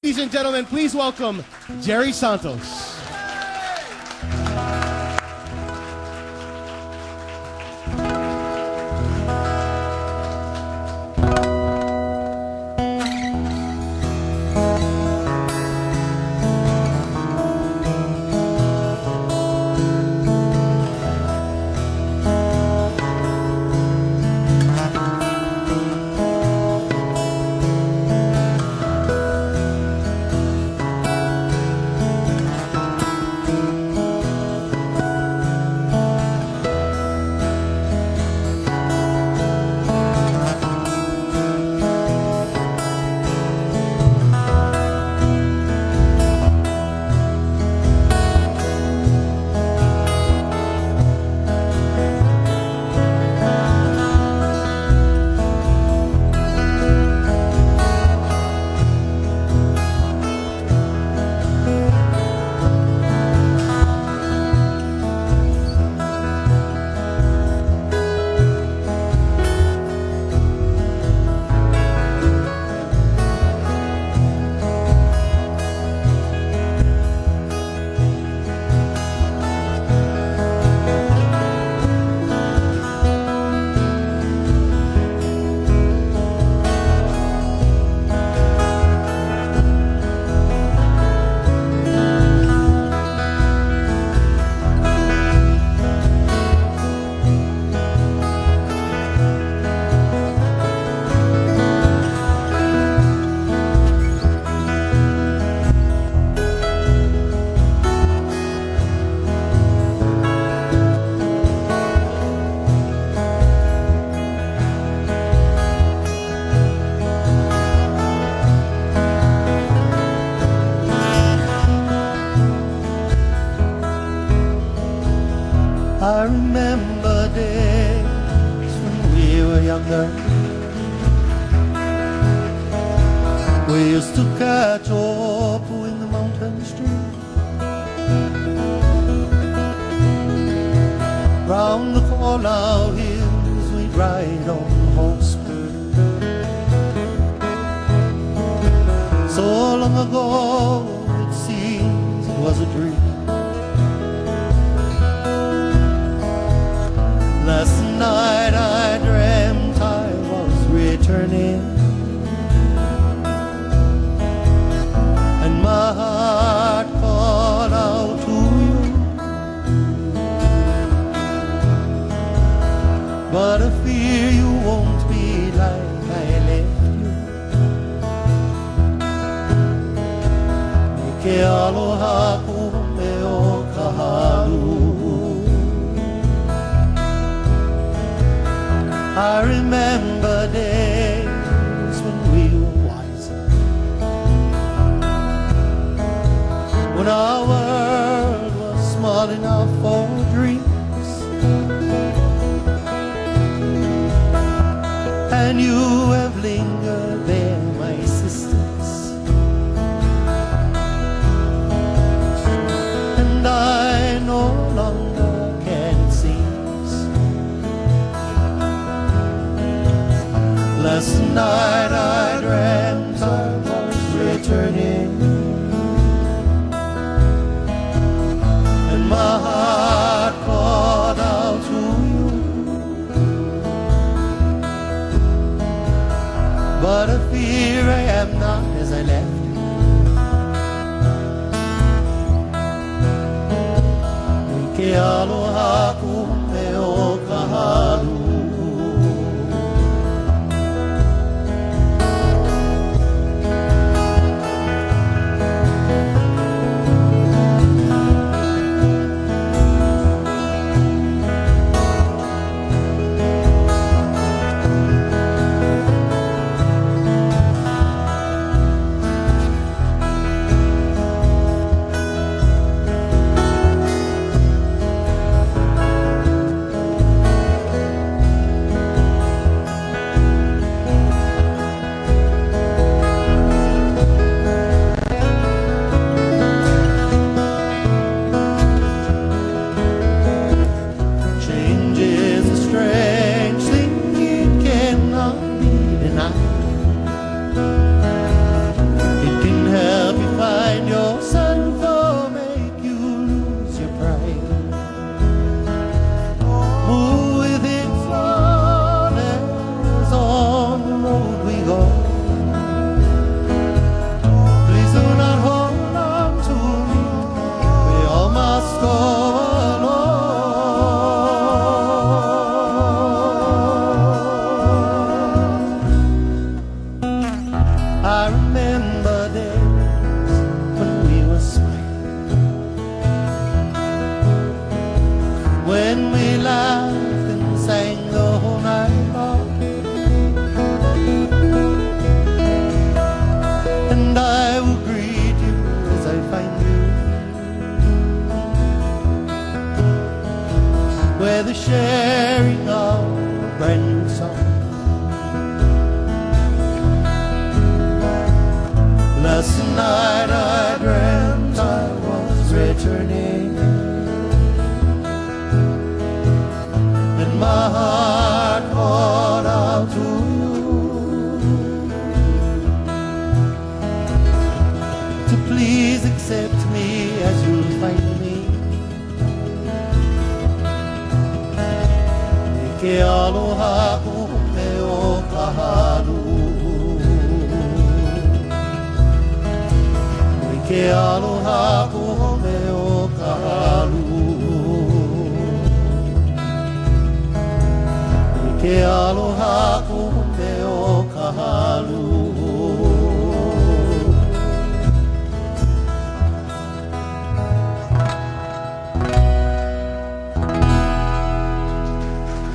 Ladies and gentlemen, please welcome Jerry Santos. I remember days when we were younger. We used to catch Hoku in the mountain stream. Round the Kahalu'u hills we'd ride on horseback. So long ago it seems it was a dream. Last night I dreamt I was returning, and my heart called out to you. But I fear you won't be like I left you. Hoku Kahalu'u. I remember days when we were wiser, when our world was small enough for dreams, and you have lingered there, my sisters, and I no longer can see. Last night I dreamt I was returning, and my heart called out to you. But I fear I am not as I left you. Kahalu'u. ke aloha kume o Kahalu'u. Ke aloha kume o Kahalu'u. Ke aloha kume o Kahalu'u.